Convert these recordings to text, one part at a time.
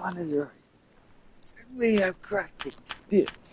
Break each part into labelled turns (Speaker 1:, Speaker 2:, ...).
Speaker 1: Sun is right. We have cracked it to bits.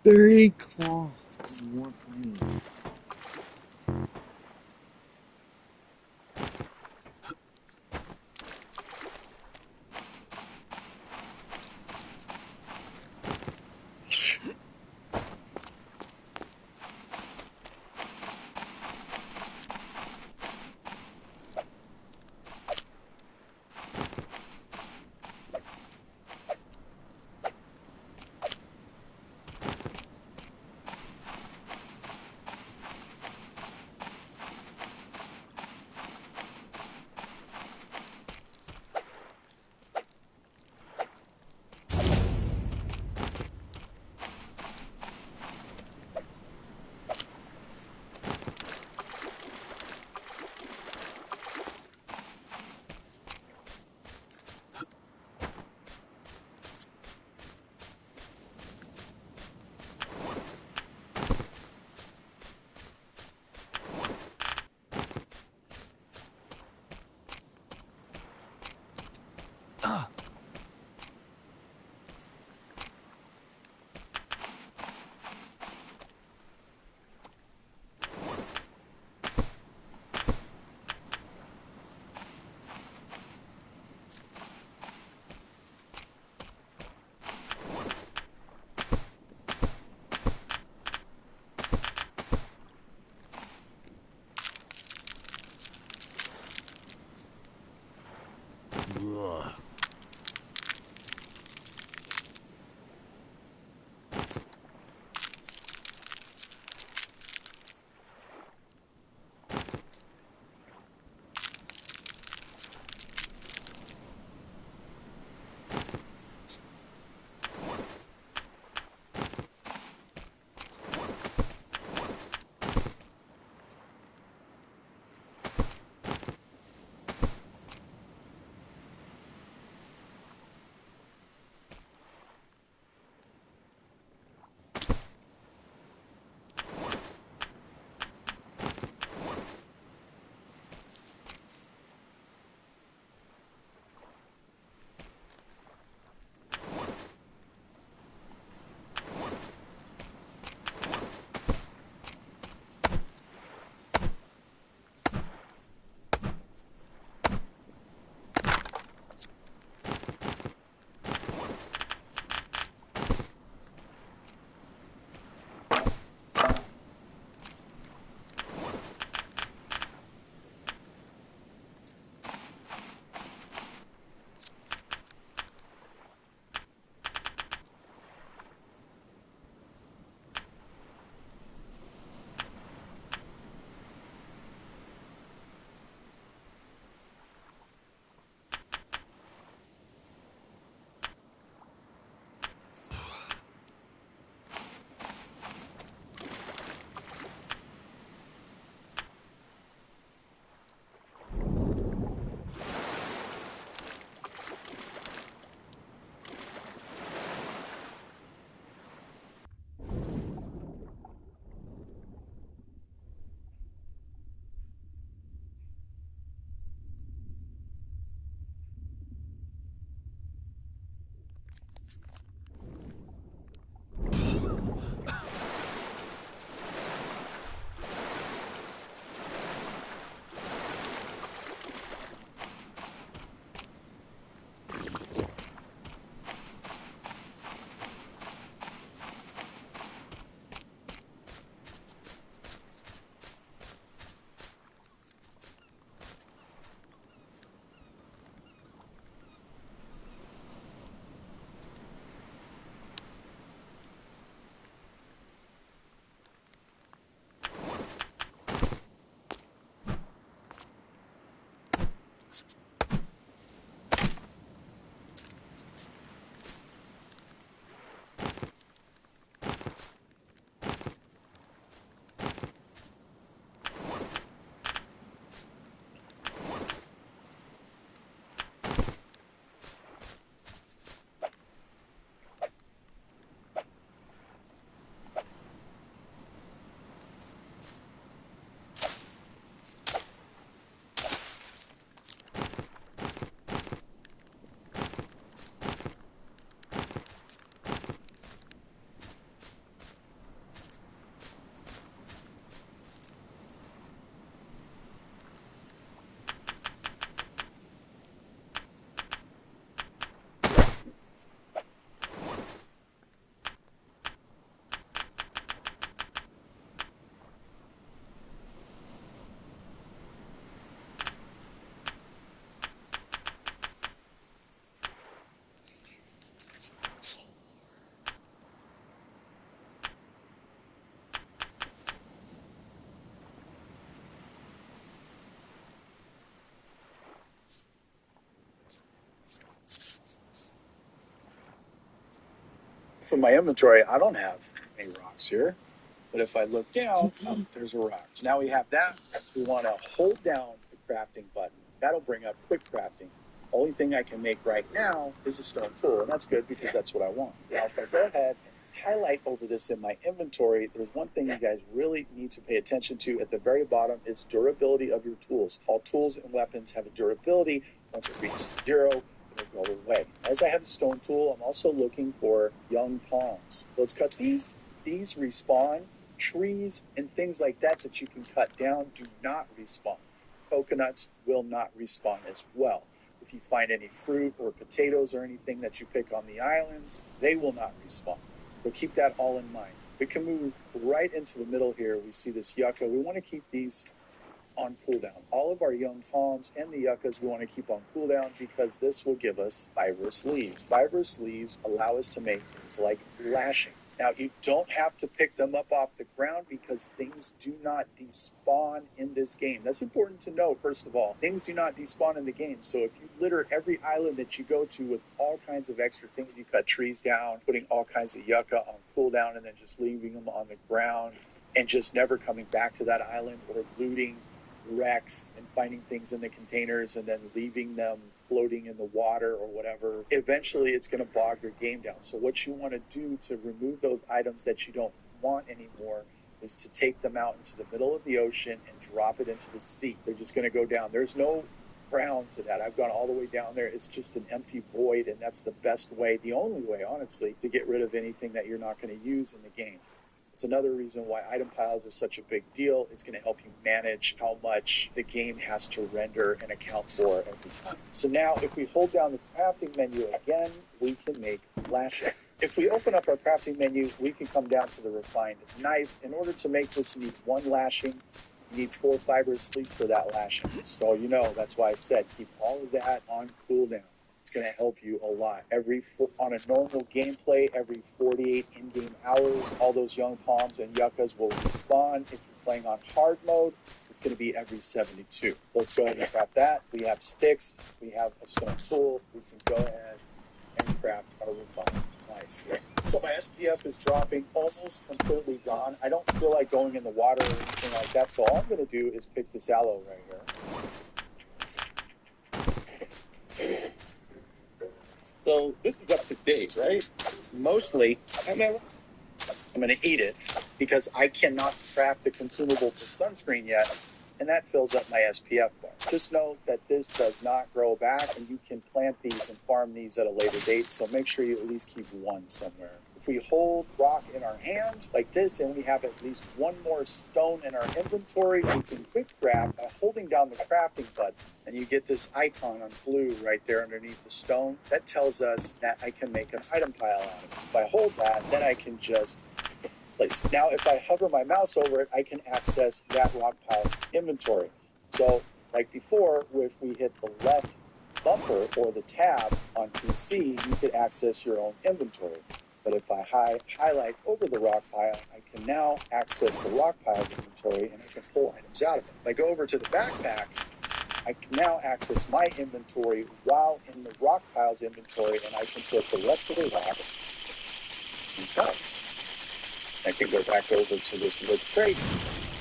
Speaker 1: Very close to warp range.
Speaker 2: top of my inventory, I don't have any rocks here. But if I look down, oh, there's a rock. So now we have that. We want to hold down the crafting button. That'll bring up quick crafting. Only thing I can make right now is a stone tool, and that's good because that's what I want. Now, if I go ahead and highlight over this in my inventory, there's one thing you guys really need to pay attention to at the very bottom is durability of your tools. All tools and weapons have a durability. Once it reaches 0, it'll go away. As I have a stone tool, I'm also looking for young palms. So let's cut these. These respawn. Trees and things like that you can cut down do not respawn. Coconuts will not respawn as well. If you find any fruit or potatoes or anything that you pick on the islands, they will not respawn. So keep that all in mind. We can move right into the middle here. We see this yucca. We want to keep these on cooldown. All of our young palms and the yuccas we want to keep on cooldown because this will give us fibrous leaves. Fibrous leaves allow us to make things like lashing. Now, you don't have to pick them up off the ground because things do not despawn in this game. That's important to know, first of all. Things do not despawn in the game. So if you litter every island that you go to with all kinds of extra things, you cut trees down, putting all kinds of yucca on cooldown, and then just leaving them on the ground and just never coming back to that island, or looting wrecks and finding things in the containers and then leaving them floating in the water or whatever, eventually it's going to bog your game down. So what you want to do to remove those items that you don't want anymore is to take them out into the middle of the ocean and drop it into the sea. They're just going to go down. There's no ground to that. I've gone all the way down there. It's just an empty void, and that's the best way, the only way, honestly, to get rid of anything that you're not going to use in the game. It's another reason why item piles are such a big deal. It's going to help you manage how much the game has to render and account for every time. So now if we hold down the crafting menu again, we can make lashing. If we open up our crafting menu, we can come down to the refined knife. In order to make this, you need 1 lashing. You need 4 fibrous leaves for that lashing. So you know, that's why I said keep all of that on cooldown. It's going to help you a lot. On a normal gameplay, every 48 in-game hours, all those young palms and yuccas will respawn. If you're playing on hard mode, it's going to be every 72. Let's go ahead and craft that. We have sticks. We have a stone tool. We can go ahead and craft our refined knife. So my SPF is dropping, almost completely gone. I don't feel like going in the water or anything like that, so all I'm going to do is pick this aloe right here. So this is up to date, right? Mostly, I'm going to eat it because I cannot craft the consumable for sunscreen yet, and that fills up my SPF bar. Just know that this does not grow back, and you can plant these and farm these at a later date, so make sure you at least keep one somewhere. If we hold rock in our hand like this and we have at least 1 more stone in our inventory, we can quick craft by holding down the crafting button, and you get this icon on blue right there underneath the stone. That tells us that I can make an item pile out of it. If I hold that, then I can just place. Now, if I hover my mouse over it, I can access that rock pile's inventory. So, like before, if we hit the left bumper or the tab on PC, you could access your own inventory. But if I highlight over the rock pile, I can now access the rock pile inventory and I can pull items out of it. If I go over to the backpack, I can now access my inventory while in the rock pile's inventory, and I can put the rest of the rocks inside. I can go back over to this wood crate.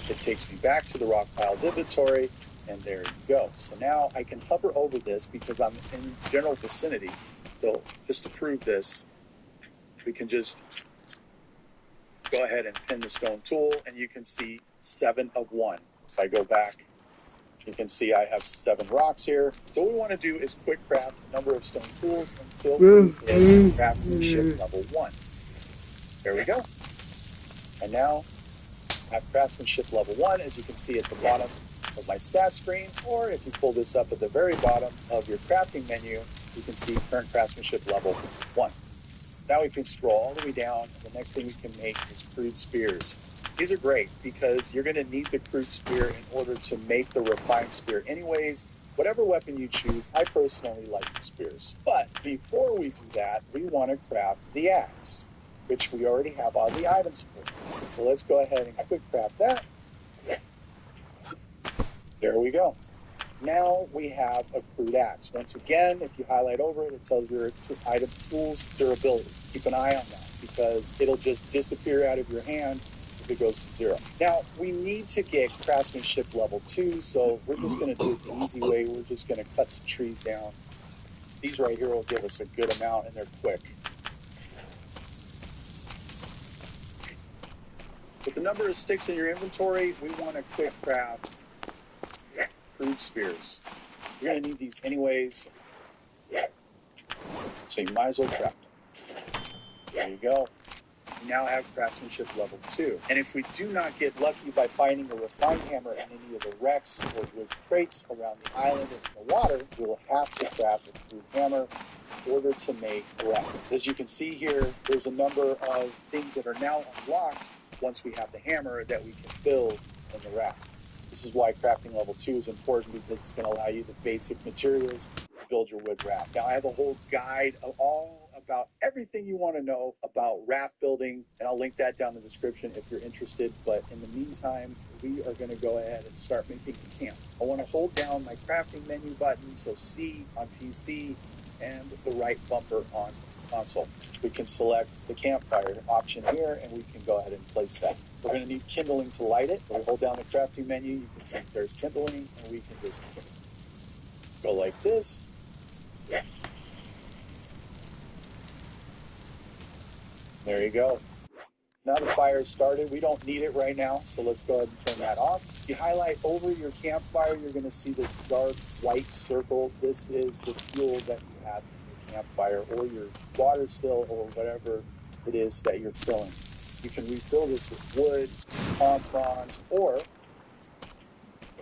Speaker 2: It takes me back to the rock pile's inventory, and there you go. So now I can hover over this because I'm in general vicinity. So just to prove this, we can just go ahead and pin the stone tool, and you can see 7 of 1. If I go back, you can see I have 7 rocks here. So what we want to do is quick craft a number of stone tools until we hit craftsmanship level 1. There we go. And now I have craftsmanship level 1, as you can see at the bottom of my stat screen, or if you pull this up at the very bottom of your crafting menu, you can see current craftsmanship level 1. Now we can scroll all the way down, and the next thing we can make is crude spears. These are great because you're going to need the crude spear in order to make the refined spear anyways. Whatever weapon you choose, I personally like the spears. But before we do that, we want to craft the axe, which we already have all the items for. So let's go ahead and quick craft that. There we go. Now we have a crude axe. Once again, if you highlight over it, it tells your item tools durability. Keep an eye on that. because it'll just disappear out of your hand if it goes to 0. Now, we need to get craftsmanship level 2, so we're just going to do it the easy way. We're just going to cut some trees down. These right here will give us a good amount, and they're quick. With the number of sticks in your inventory, we want to quick craft crude spears. You're going to need these anyways, so you might as well craft them. There you go. We now have craftsmanship level 2. And if we do not get lucky by finding a refined hammer in any of the wrecks or wood crates around the island and in the water, we'll have to craft a crude hammer in order to make a raft. As you can see here, there's a number of things that are now unlocked once we have the hammer that we can build in the raft. This is why crafting level 2 is important, because it's going to allow you the basic materials to build your wood raft. Now, I have a whole guide of all about everything you want to know about raft building, and I'll link that down in the description if you're interested. But in the meantime, we are going to go ahead and start making the camp. I want to hold down my crafting menu button, so C on PC, and the right bumper on console. We can select the campfire option here, and we can go ahead and place that. We're going to need kindling to light it. We hold down the crafting menu, you can see there's kindling, and we can just go like this. There you go. Now the fire is started. We don't need it right now, so let's go ahead and turn that off. If you highlight over your campfire, you're going to see this dark white circle. This is the fuel that you have in your campfire, or your water still, or whatever it is that you're filling. You can refill this with wood, palm fronds, or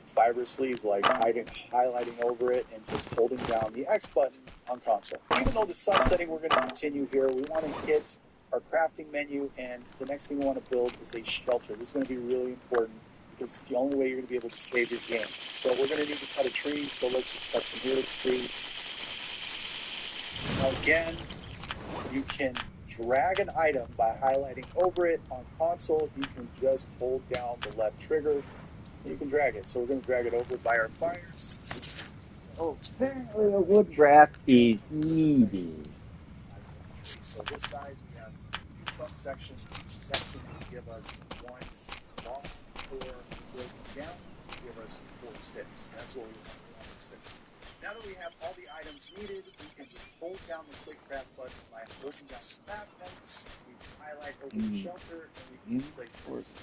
Speaker 2: fiber sleeves, like highlighting over it and just holding down the X button on console. Even though the sun's setting, we're going to continue here. We want to hit our crafting menu, and the next thing we want to build is a shelter. This is going to be really important because it's the only way you're going to be able to save your game. So we're going to need to cut a tree, so let's just cut from here to tree. Now again, you can drag an item by highlighting over it on console. You can just hold down the left trigger. You can drag it. So we're going to drag it over by our fires.
Speaker 1: Oh, apparently a wood raft is needed.
Speaker 2: So this size, we have 2 trunk sections. Each section will give us 1 log, or broken down, give us 4 sticks. That's what we want, 4 sticks. Now that we have all the items needed, we can just hold down the quick craft button by holding down the craft button. We can highlight over the shelter, and we can place this.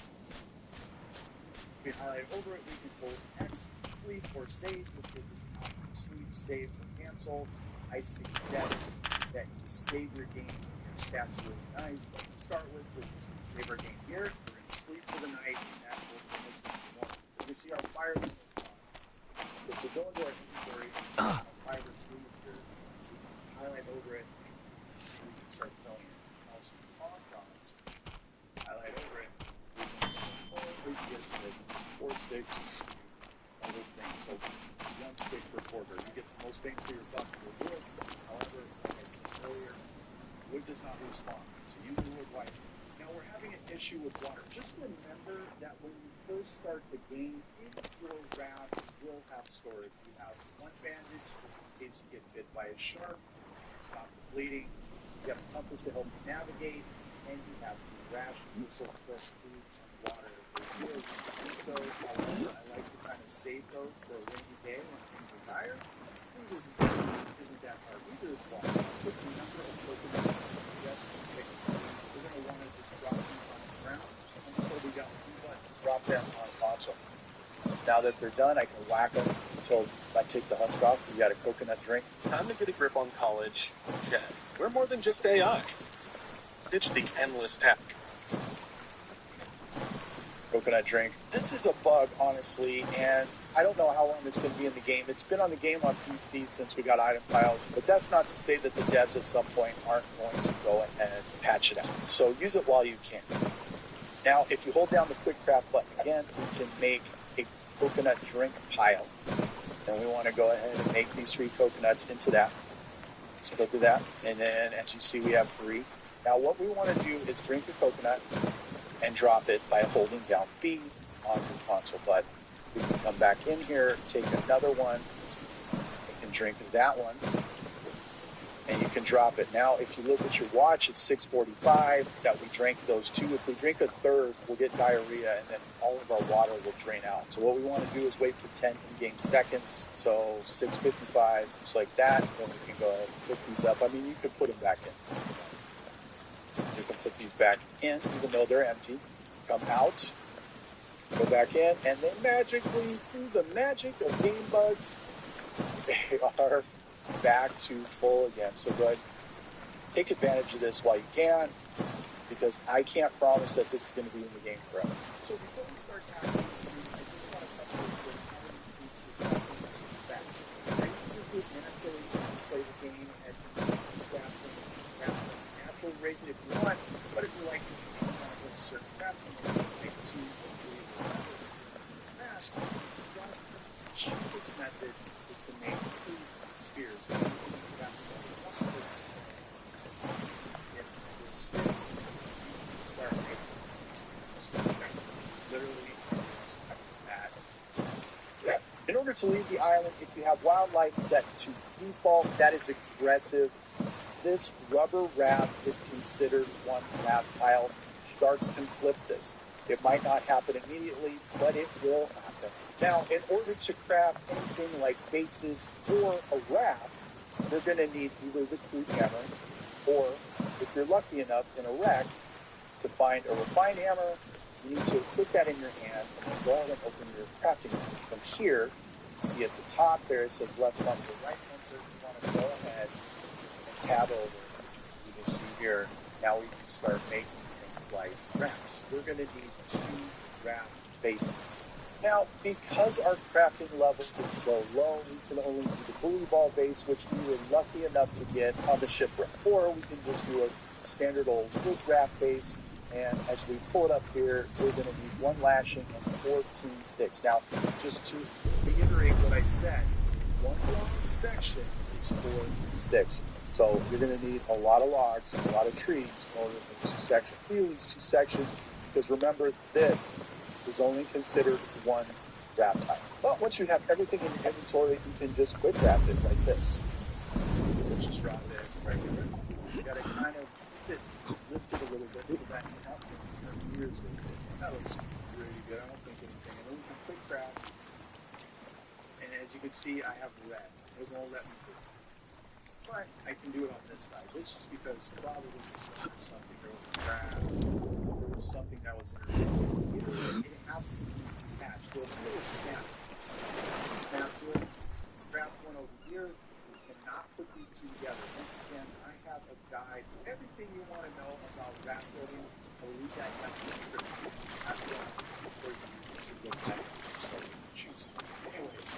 Speaker 2: If we highlight over it, we can hold X, sleep, or save. This gives us an option to sleep, save, or cancel. I suggest that you save your game when your stats are really nice, but to start with, we're just going to save our game here. We're going to sleep for the night, and that will bring us into the morning. You can see our fire is on. So if we go into our inventory, our fire sleep here, we can highlight over it, and we can start filling it. Also, palm fronds, highlight over it, we can get 4 sticks, other things. So 1 stick per quarter. You get the most bang for your buck for wood. However, like I said earlier, wood does not respawn, so use the wood wisely. Now we're having an issue with water. Just remember that when you first start the game, in your raft, you will have storage. You have 1 bandage just in case you get bit by a shark to stop the bleeding. You have a compass to help you navigate, and you have rations of fresh food and water. Those, however, I like to kind of save those for a rainy day when things are dire. Food isn't that hard. Neither is water. Put the number of coconuts just pick. We're going to want to just drop them on the ground until we got one button. Drop them on console. Now that they're done, I can whack them until I take the husk off. We got a coconut drink.
Speaker 3: Time to get a grip on college. Chad, we're more than just AI. Ditch the endless tech.
Speaker 2: Coconut drink. This is a bug, honestly, and I don't know how long it's going to be in the game. It's been on the game on PC since we got item files, but that's not to say that the devs at some point aren't going to go ahead and patch it out. So use it while you can. Now, if you hold down the quick craft button again, we can make a coconut drink pile. And we want to go ahead and make these 3 coconuts into that. Let's go through that. And then, as you see, we have 3. Now, what we want to do is drink the coconut and drop it by holding down B on the console button. We can come back in here, take another one, we can drink that one, and you can drop it. Now, if you look at your watch, it's 6:45 that we drank those two. If we drink a third, we'll get diarrhea, and then all of our water will drain out. So what we want to do is wait for 10 in-game seconds. So 6:55, just like that. Then we can go ahead and put these up. I mean, you could put them back in. You can put these back in, even though they're empty. Come out, go back in, and then magically, through the magic of game bugs, they are back to full again. So go ahead, take advantage of this while you can, because I can't promise that this is going to be in the game forever. So before we start tackling, I just want to cover with how many things we're crafting as fast. I usually naturally play the game and crafting, naturally raise it if you want, but if you like to kind of hit certain crafting, like 2 or 3 or whatever, fast, that's the cheapest method is to make 2 spheres. And you can craft most of this sticks, start making literally that. In order to leave the island, if you have wildlife set to default, that is aggressive. This rubber raft is considered one raft tile. Sharks can flip this. It might not happen immediately, but it will happen. Now, in order to craft anything like bases or a raft, you're going to need either the crude hammer, or if you're lucky enough in a wreck to find a refined hammer, you need to put that in your hand and then go ahead and open your crafting menu. From here, you see at the top there it says left bumper, right bumper. You want to go ahead and tab over. You can see here, now we can start making things like rafts. We're going to need 2 raft bases. Now, because our crafting level is so low, we can only do the bully ball base, which we were lucky enough to get on the shipwreck. Or we can just do a standard old wood raft base, and as we pull it up here, we're going to need 1 lashing and 14 sticks. Now, just to reiterate what I said, 1 long section is 4 sticks. So you're going to need a lot of logs and a lot of trees in order to make 2 sections. Really, these 2 sections, because remember, this is only considered 1 raft type. But once you have everything in your inventory, you can just quick draft it like this. Just drop it right there. You got to kind of keep it lifted a little bit so that you're not thinking your ears are good. That looks really good. I don't think anything. And then we can quick draft. And as you can see, I have red. It won't let me do it. But I can do it on this side. This is because probably something, there was a crab, there was something that was interfering. It has to be attached. There's a little snap. Snap to it. Grab one over here. You cannot put these 2 together. Once again, I have a guide. Everything you want to know about raft building, I'll leave that down in the description. That's what I'm looking for you to look at. So choose. Anyways,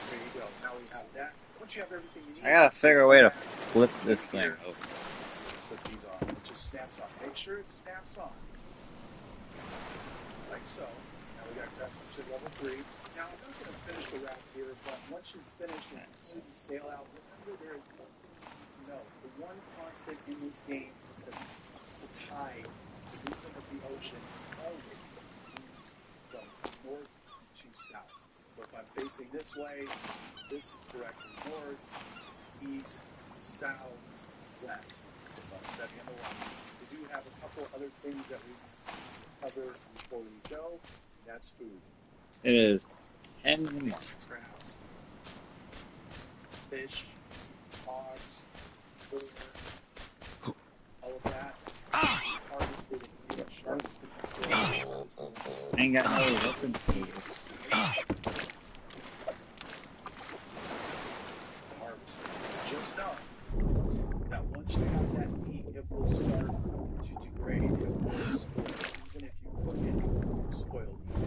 Speaker 2: there you go. Now we have that. Once you have everything you need,
Speaker 1: I gotta figure a way to flip this thing over.
Speaker 2: Put these on. It just snaps on. Make sure it snaps on. Like so. Now we got craftsmanship level 3. Now I'm not going to finish the raft here, but once you've finished and you sail out, remember there is one thing you need to know. The one constant in this game is that the tide, the movement of the ocean, always moves from north to south. So if I'm facing this way, this is directly north, east, south, west. Sun setting in the west. We do have a couple other things that we cover before we go. That's food.
Speaker 1: It is 10 more.
Speaker 2: Crabs, fish, hogs, pork, all of that. Harvested and eaten. Sharks can be harvested.
Speaker 1: Ain't got no weapons for this.
Speaker 2: Harvested. Just know that once you have that meat, it will start to degrade. It will spoil. Even if you cook it, it's spoiled. The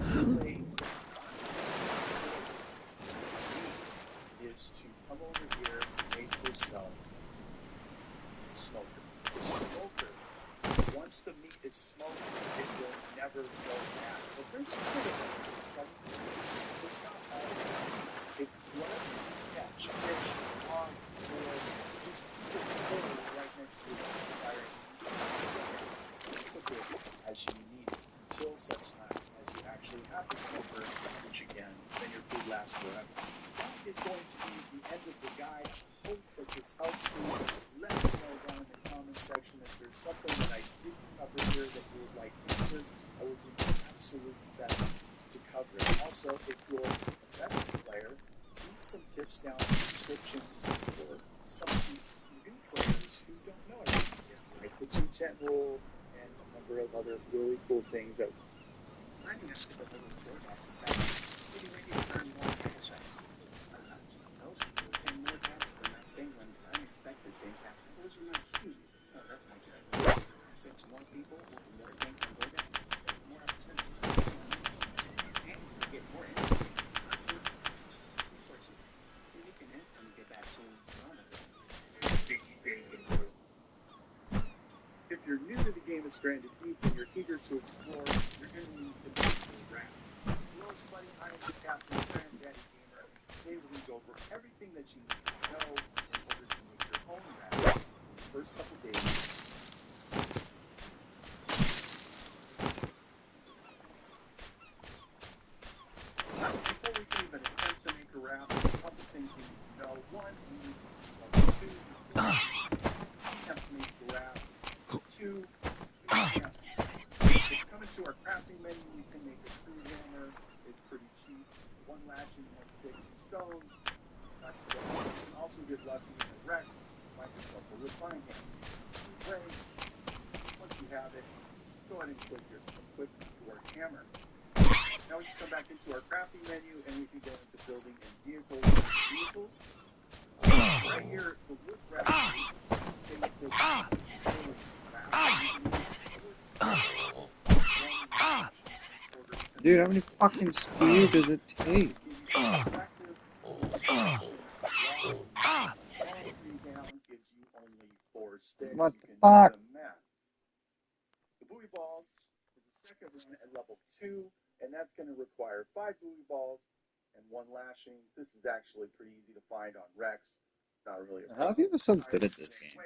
Speaker 2: way to is to come over here and make yourself a smoker. The smoker, once the meat is smoked, it will never go bad. But there's something it's not always. If whatever you catch, fish, hog, or just put the coal right next to the fire, you cook it as you need it until such time as you actually actually have the smoker, which again, then your food lasts forever. That is going to be the end of the guide. I hope that this helps you. Let me know down in the comments section if there's something that I didn't cover here that you would like answered. I will do my absolute best to cover it. Also, if you're a veteran player, leave some tips down in the description for some of the new players who don't know everything yet, like the 210 rule and a number of other really cool things that
Speaker 4: it's not even just the little toolboxes have maybe when you learn more cash those and more gaps the next day when unexpected things happen. Those are my cues. Oh, that's my job. Since more people with more things on DoorDash, there's more opportunities to make money. And you get more instant. Of course, so you can instantly get back to normal.
Speaker 2: if you're new to the game of Stranded Deep and you're eager to explore, you're going to need to make a wrap. Hello, everybody. I am the Captain Granddaddy Gamer. Today we're going to go over everything that you need to know in order to make your own wrap in the first couple days. Before we can even attempt to make a wrap, there's a couple things we need to know. One, we need to level 2, attempt to make the wrap. 2, come into our crafting menu, we can make a screw hammer. It's pretty cheap. 1 lashing, 1 stick, 2 stones. Not too bad. You can also get lucky in a wreck. Find yourself a wood fine hammer. Way. Once you have it, go ahead and equip your hammer. Now we can come back into our crafting menu and we can go into building and vehicles. Right here, the wood recipe takes the
Speaker 1: Dude, how many fucking spears does it take? What the fuck?
Speaker 2: The buoy balls is the second one at level 2, and that's going to require 5 buoy balls and 1 lashing. This is actually pretty easy to find on Rex. Not really a
Speaker 1: How are people so good at this game?